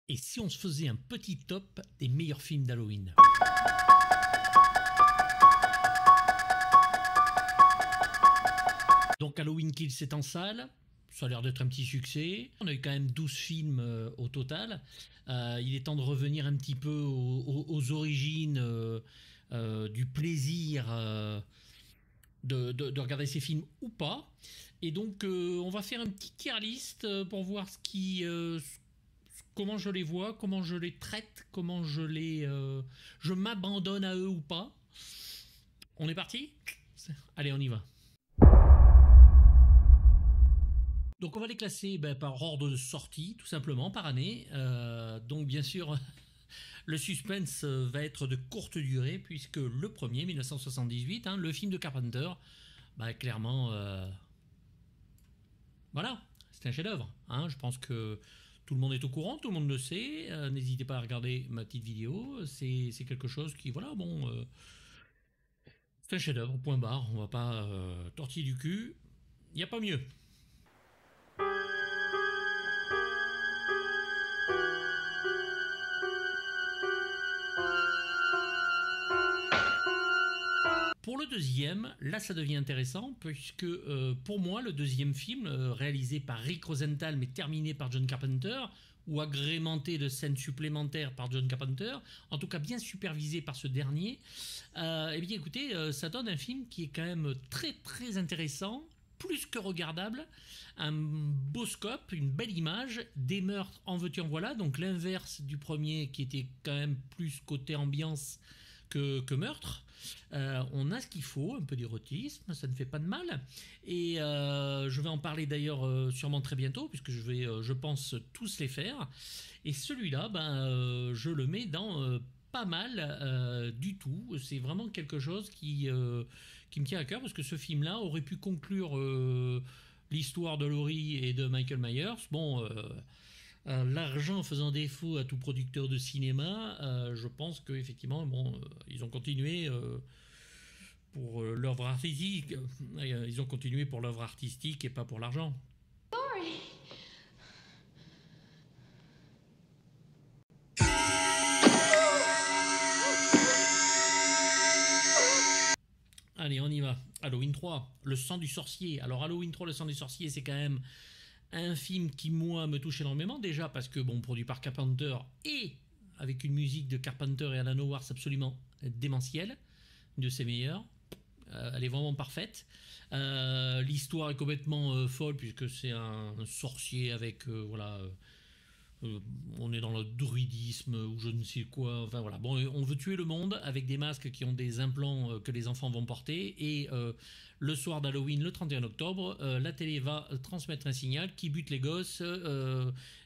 Et si on se faisait un petit top des meilleurs films d'Halloween? Donc Halloween Kills est en salle, ça a l'air d'être un petit succès. On a eu quand même 12 films au total. Il est temps de revenir un petit peu aux origines du plaisir de regarder ces films ou pas. Et donc on va faire un petit tier list pour voir comment je les vois, comment je les traite, comment je m'abandonne à eux ou pas. On est parti? Allez, on y va. Donc on va les classer par ordre de sortie, tout simplement, par année. Donc bien sûr, le suspense va être de courte durée, puisque le premier, 1978, le film de Carpenter, clairement, voilà, c'est un chef-d'œuvre. Je pense que tout le monde est au courant, tout le monde le sait. N'hésitez pas à regarder ma petite vidéo. C'est quelque chose qui, voilà, bon, c'est un chef-d'œuvre, point barre. On va pas tortiller du cul. Il n'y a pas mieux. Pour le deuxième, là ça devient intéressant puisque pour moi le deuxième film réalisé par Rick Rosenthal mais terminé par John Carpenter ou agrémenté de scènes supplémentaires par John Carpenter, en tout cas bien supervisé par ce dernier, eh bien écoutez, ça donne un film qui est quand même très très intéressant, plus que regardable, un beau scope, une belle image, des meurtres en veux-tu en voilà, donc l'inverse du premier qui était quand même plus côté ambiance que meurtre. On a ce qu'il faut, un peu d'érotisme, ça ne fait pas de mal. Et je vais en parler d'ailleurs sûrement très bientôt, puisque je vais, je pense, tous les faire. Et celui-là, je le mets dans pas mal du tout. C'est vraiment quelque chose qui me tient à cœur, parce que ce film-là aurait pu conclure l'histoire de Laurie et de Michael Myers. Bon... l'argent faisant défaut à tout producteur de cinéma, je pense qu'effectivement, ils ont continué pour l'œuvre artistique. Ils ont continué pour l'œuvre artistique et pas pour l'argent. Allez, on y va. Halloween 3, Le sang du sorcier. Alors Halloween 3, Le sang du sorcier, c'est quand même un film qui, moi, me touche énormément, déjà parce que, bon, produit par Carpenter et avec une musique de Carpenter et Alan Howarth absolument démentielle, une de ses meilleures. Elle est vraiment parfaite. L'histoire est complètement folle, puisque c'est un sorcier avec, voilà... on est dans le druidisme ou je ne sais quoi, enfin voilà. Bon, on veut tuer le monde avec des masques qui ont des implants que les enfants vont porter, et le soir d'Halloween, le 31 octobre, la télé va transmettre un signal qui bute les gosses,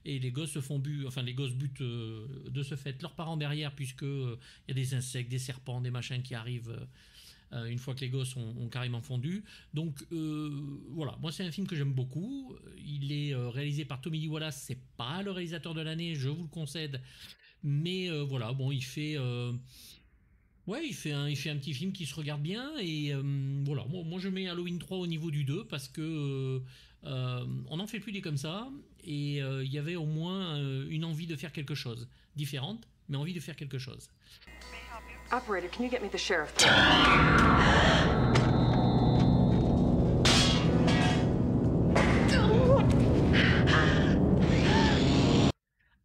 et les gosses se font enfin les gosses butent de ce fait leurs parents derrière, puisque il y a des insectes, des serpents, des machins qui arrivent une fois que les gosses ont carrément fondu. Donc voilà, moi c'est un film que j'aime beaucoup. Il est réalisé par Tommy Lee Wallace, c'est pas le réalisateur de l'année, je vous le concède, mais voilà, bon, il fait ouais, il fait un petit film qui se regarde bien, et voilà, moi je mets Halloween 3 au niveau du 2, parce que on n'en fait plus des comme ça, et il y avait au moins une envie de faire quelque chose différente, mais envie de faire quelque chose. Operator, can you get me the sheriff?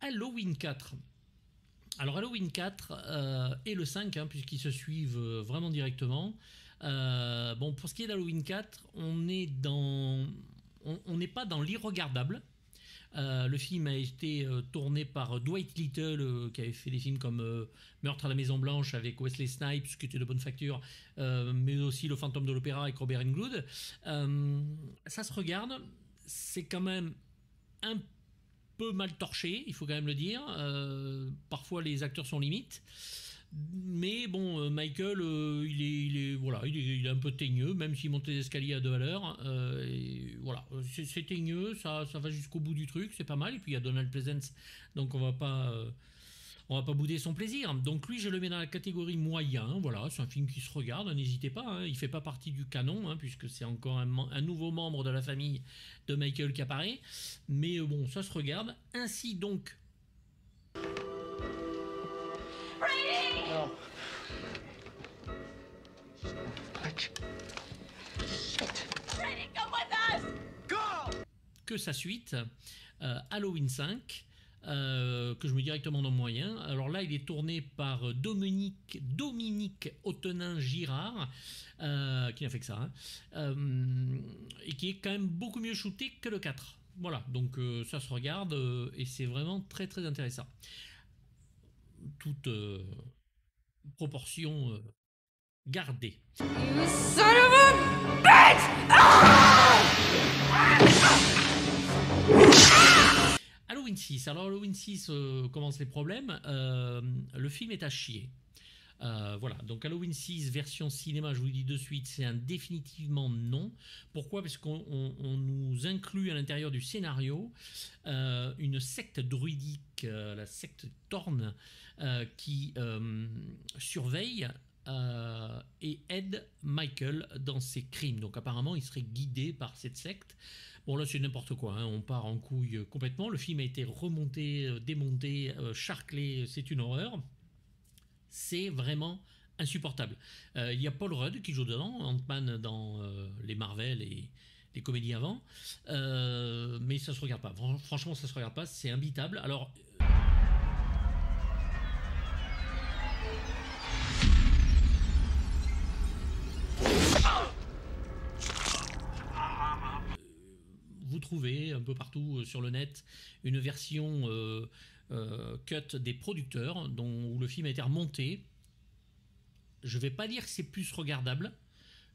Halloween 4. Alors Halloween 4 et le 5, puisqu'ils se suivent vraiment directement. Bon, pour ce qui est d'Halloween 4, on n'est pas dans l'irregardable. Le film a été tourné par Dwight Little, qui avait fait des films comme Meurtre à la Maison Blanche avec Wesley Snipes, qui était de bonne facture, mais aussi Le Fantôme de l'Opéra avec Robert Englund. Ça se regarde, c'est quand même un peu mal torché, il faut quand même le dire. Parfois les acteurs sont limites. Mais bon, Michael, il est un peu teigneux, même s'il monte les escaliers à 2 à l'heure. Et voilà, c'est teigneux, ça va jusqu'au bout du truc, c'est pas mal. Et puis il y a Donald Pleasence, donc on va pas bouder son plaisir. Donc lui, je le mets dans la catégorie moyen. Voilà, c'est un film qui se regarde, n'hésitez pas. Il fait pas partie du canon, puisque c'est encore un nouveau membre de la famille de Michael qui apparaît. Mais bon, ça se regarde. Ainsi donc Brady! No. Brady, come with us! Que sa suite, Halloween 5, que je mets directement dans moyen. Alors là, il est tourné par Dominique Ottenin-Girard, qui n'a fait que ça, hein, et qui est quand même beaucoup mieux shooté que le 4. Voilà, donc ça se regarde et c'est vraiment très très intéressant. Toute proportion gardée. You son of a bitch! Halloween 6. Alors Halloween 6 commence les problèmes. Le film est à chier. Voilà, donc Halloween 6 version cinéma, je vous le dis de suite, c'est un définitivement non. Pourquoi? Parce qu'on nous inclut à l'intérieur du scénario une secte druidique, la secte Thorn, qui surveille et aide Michael dans ses crimes. Donc apparemment, il serait guidé par cette secte. Bon là c'est n'importe quoi, hein. On part en couille complètement. Le film a été remonté, démonté, charclé, c'est une horreur. C'est vraiment insupportable. Il y a Paul Rudd qui joue dedans, Ant-Man dans les Marvel et les comédies avant, mais ça se regarde pas. Franchement, ça se regarde pas, c'est imbitable. Alors. Vous trouvez un peu partout sur le net une version cut des producteurs où le film a été remonté. Je vais pas dire que c'est plus regardable,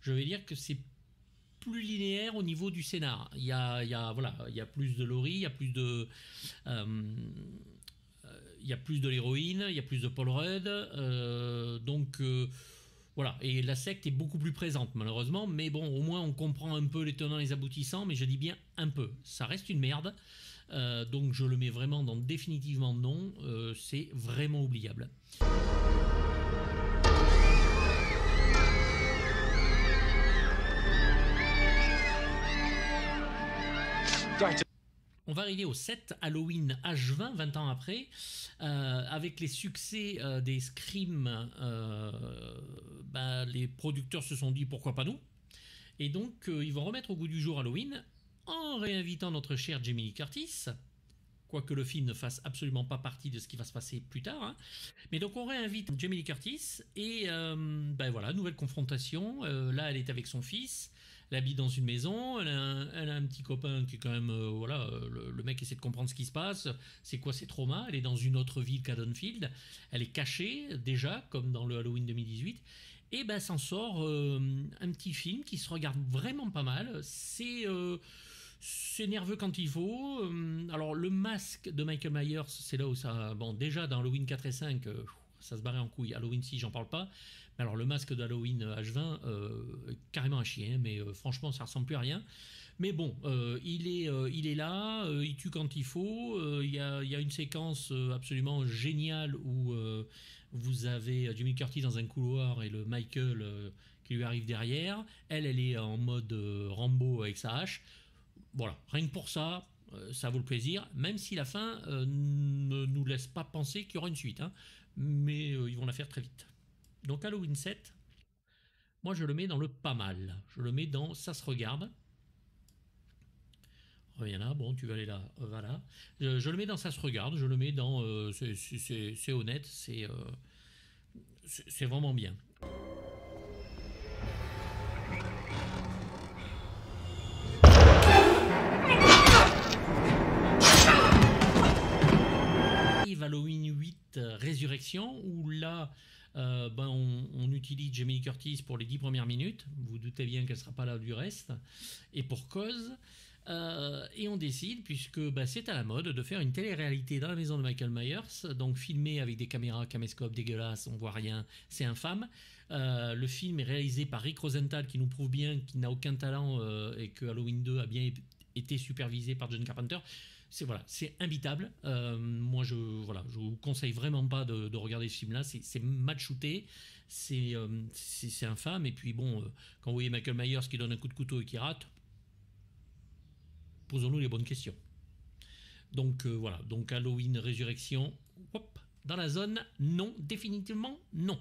je vais dire que c'est plus linéaire au niveau du scénar. Il y a plus de Laurie, il y a plus de l'héroïne, il y a plus de Paul Rudd, voilà, et la secte est beaucoup plus présente malheureusement, mais bon, au moins on comprend un peu les tenants et les aboutissants, mais je dis bien un peu. Ça reste une merde, donc je le mets vraiment dans définitivement non, c'est vraiment oubliable. On va arriver au 7, Halloween H20, 20 ans après, avec les succès des Scream, les producteurs se sont dit pourquoi pas nous, et donc ils vont remettre au goût du jour Halloween en réinvitant notre cher Jamie Lee Curtis, quoique le film ne fasse absolument pas partie de ce qui va se passer plus tard, hein. Mais donc on réinvite Jamie Lee Curtis et voilà, nouvelle confrontation. Là elle est avec son fils, elle habite dans une maison, elle a un petit copain qui est quand même, le mec essaie de comprendre ce qui se passe, c'est quoi ses traumas, elle est dans une autre ville qu'Haddonfield, elle est cachée déjà, comme dans le Halloween 2018, et s'en sort un petit film qui se regarde vraiment pas mal, c'est nerveux quand il faut. Alors le masque de Michael Myers, c'est là où ça... Bon, déjà dans Halloween 4 et 5, ça se barrait en couille, Halloween 6 j'en parle pas. Mais alors le masque d'Halloween H20, carrément un chien, mais franchement ça ressemble plus à rien. Mais bon, il est là, il tue quand il faut. Il y a une séquence absolument géniale où vous avez Jamie Curtis dans un couloir et le Michael qui lui arrive derrière. Elle est en mode Rambo avec sa hache. Voilà, rien que pour ça, ça vaut le plaisir, même si la fin ne nous laisse pas penser qu'il y aura une suite, hein. Mais ils vont la faire très vite. Donc Halloween 7, moi je le mets dans le pas mal. Je le mets dans ça se regarde. Reviens là, bon tu vas aller là, voilà. Je le mets dans ça se regarde, je le mets dans c'est honnête, c'est vraiment bien. Halloween 8 Résurrection, où là on utilise Jamie Lee Curtis pour les 10 premières minutes, vous vous doutez bien qu'elle ne sera pas là du reste, et pour cause, et on décide, puisque c'est à la mode, de faire une télé-réalité dans la maison de Michael Myers, donc filmé avec des caméras caméscope dégueulasses, on voit rien, c'est infâme. Le film est réalisé par Rick Rosenthal, qui nous prouve bien qu'il n'a aucun talent et que Halloween 2 a bien été supervisé par John Carpenter. C'est imbitable. Moi, je vous conseille vraiment pas de regarder ce film-là. C'est mal shooté, c'est infâme. Et puis bon, quand vous voyez Michael Myers qui donne un coup de couteau et qui rate, posons-nous les bonnes questions. Donc voilà. Donc Halloween Résurrection, hop, Dans la zone, non, définitivement non.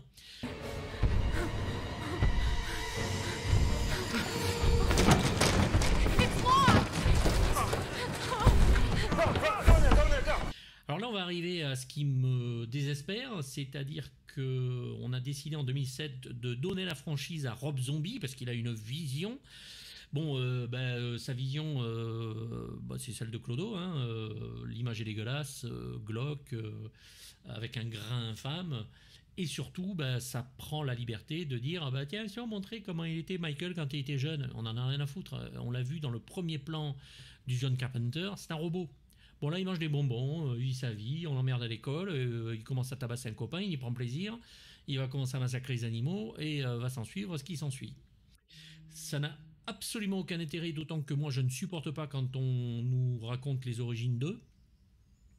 Alors là, on va arriver à ce qui me désespère, c'est-à-dire qu'on a décidé en 2007 de donner la franchise à Rob Zombie parce qu'il a une vision. Bon, sa vision, c'est celle de Clodo, hein, l'image est dégueulasse, glauque, avec un grain infâme. Et surtout, ça prend la liberté de dire ah bah tiens, si on montrait comment il était Michael quand il était jeune, on en a rien à foutre. On l'a vu dans le premier plan du John Carpenter, c'est un robot. Bon là, il mange des bonbons, il vit sa vie, on l'emmerde à l'école, il commence à tabasser un copain, il y prend plaisir, il va commencer à massacrer les animaux et va s'en suivre ce qui s'ensuit. Ça n'a absolument aucun intérêt, d'autant que moi je ne supporte pas quand on nous raconte les origines d'eux.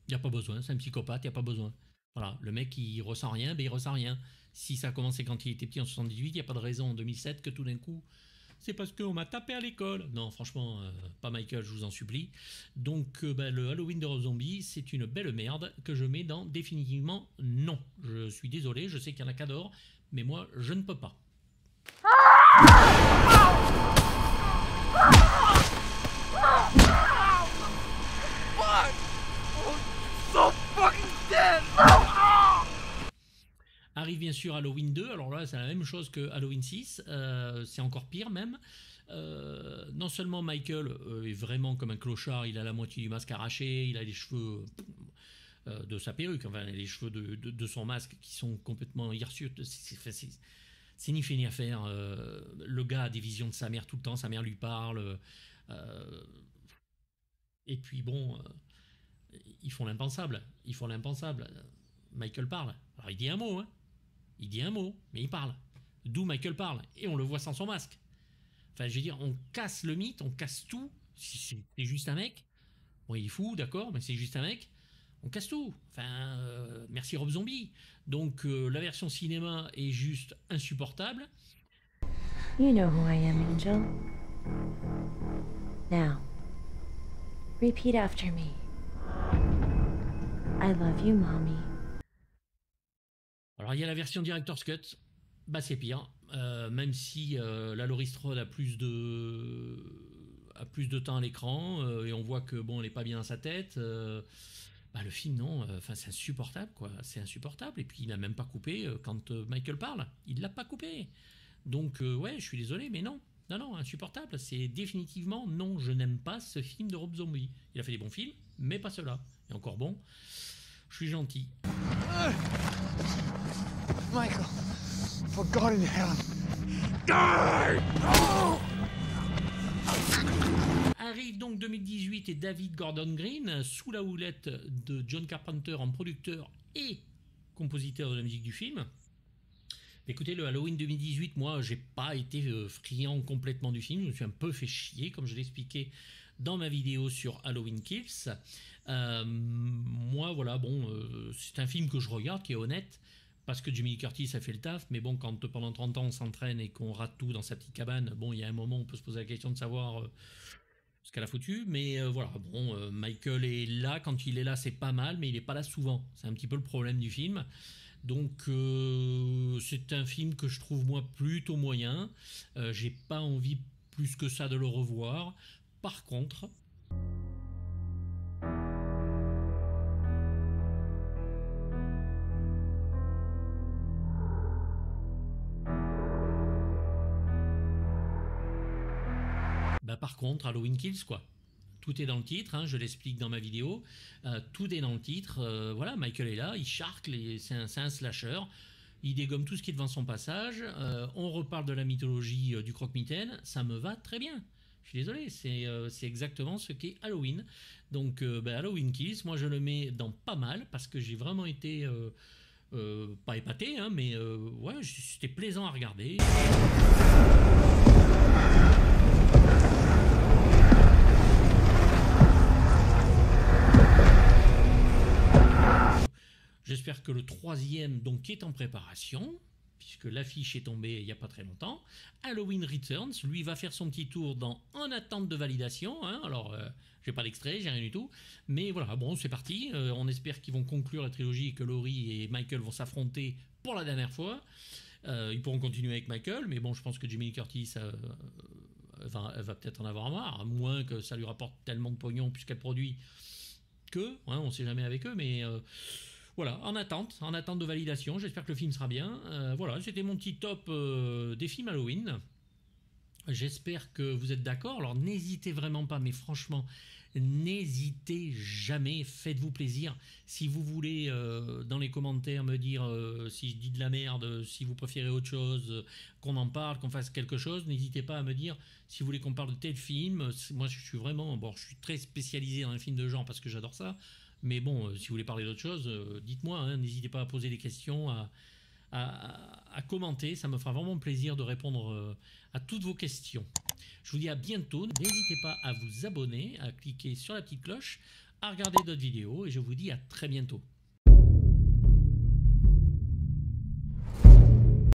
Il n'y a pas besoin, c'est un psychopathe, il n'y a pas besoin. Voilà, le mec il ressent rien, il ressent rien. Si ça a commencé quand il était petit en 78, il n'y a pas de raison en 2007 que tout d'un coup, c'est parce qu'on m'a tapé à l'école. Non, franchement, pas Michael, je vous en supplie. Donc le Halloween de Rob Zombie, c'est une belle merde que je mets dans définitivement non. Je suis désolé, je sais qu'il y en a qui adorent, mais moi je ne peux pas. Arrive bien sûr Halloween 2, alors là c'est la même chose que Halloween 6, c'est encore pire même. Non seulement Michael est vraiment comme un clochard, il a la moitié du masque arraché, il a les cheveux de sa perruque, enfin les cheveux de son masque qui sont complètement hirsutes, c'est ni fait ni à faire. Le gars a des visions de sa mère tout le temps, sa mère lui parle, et puis bon, ils font l'impensable, Michael parle, alors il dit un mot, hein. Il dit un mot, mais il parle. D'où Michael parle. Et on le voit sans son masque. Enfin, je veux dire, on casse le mythe, on casse tout. Si c'est juste un mec. Bon, il est fou, d'accord, mais c'est juste un mec. On casse tout. Enfin, merci Rob Zombie. Donc, la version cinéma est juste insupportable. You know who I am, Angel. Now, repeat after me. I love you, Mommy. Alors il y a la version Director's Cut, c'est pire, même si la Laurie Strode a plus de temps à l'écran et on voit que bon elle est pas bien dans sa tête, le film non, c'est insupportable quoi, c'est insupportable et puis il n'a même pas coupé quand Michael parle, il l'a pas coupé, donc ouais je suis désolé mais non, insupportable, c'est définitivement non, je n'aime pas ce film de Rob Zombie, il a fait des bons films mais pas ceux-là, et encore bon. Je suis gentil. Michael, for God in heaven, die! Oh! Arrive donc 2018 et David Gordon Green, sous la houlette de John Carpenter en producteur et compositeur de la musique du film. Écoutez, le Halloween 2018, moi, j'ai pas été friand complètement du film. Je me suis un peu fait chier, comme je l'expliquais dans ma vidéo sur Halloween Kills. Moi, voilà, bon, c'est un film que je regarde, qui est honnête, parce que Jamie Lee Curtis a fait le taf, mais bon, quand pendant 30 ans on s'entraîne et qu'on rate tout dans sa petite cabane, bon, il y a un moment où on peut se poser la question de savoir ce qu'elle a foutu, mais voilà, bon, Michael est là, quand il est là, c'est pas mal, mais il est pas là souvent. C'est un petit peu le problème du film. Donc, c'est un film que je trouve, moi, plutôt moyen. J'ai pas envie plus que ça de le revoir. Par contre... Halloween Kills, quoi. Tout est dans le titre, hein, je l'explique dans ma vidéo. Tout est dans le titre. Voilà, Michael est là, il charcle, c'est un slasher. Il dégomme tout ce qui est devant son passage. On reparle de la mythologie du croque-mitaine. Ça me va très bien. Je suis désolé, c'est exactement ce qu'est Halloween. Donc, Halloween Kills, moi je le mets dans pas mal parce que j'ai vraiment été pas épaté, hein, mais ouais, c'était plaisant à regarder. J'espère que le troisième, donc, qui est en préparation, puisque l'affiche est tombée il n'y a pas très longtemps. Halloween Returns, lui, va faire son petit tour dans En attente de validation. Hein. Alors, j'ai pas d'extrait, j'ai rien du tout. Mais voilà, bon, c'est parti. On espère qu'ils vont conclure la trilogie et que Laurie et Michael vont s'affronter pour la dernière fois. Ils pourront continuer avec Michael, mais bon, je pense que Jamie Lee Curtis elle va peut-être en avoir marre, à moins que ça lui rapporte tellement de pognon puisqu'elle produit que, hein, on sait jamais avec eux, mais voilà, en attente de validation. J'espère que le film sera bien. Voilà, c'était mon petit top des films Halloween. J'espère que vous êtes d'accord. Alors n'hésitez vraiment pas, mais franchement, n'hésitez jamais, faites-vous plaisir. Si vous voulez dans les commentaires me dire si je dis de la merde, si vous préférez autre chose, qu'on en parle, qu'on fasse quelque chose, n'hésitez pas à me dire si vous voulez qu'on parle de tel film. Moi je suis vraiment, bon, je suis très spécialisé dans les films de genre parce que j'adore ça, mais bon, si vous voulez parler d'autre chose, dites-moi, hein, n'hésitez pas à poser des questions, à commenter, ça me fera vraiment plaisir de répondre à toutes vos questions. Je vous dis à bientôt, n'hésitez pas à vous abonner, à cliquer sur la petite cloche, à regarder d'autres vidéos et je vous dis à très bientôt.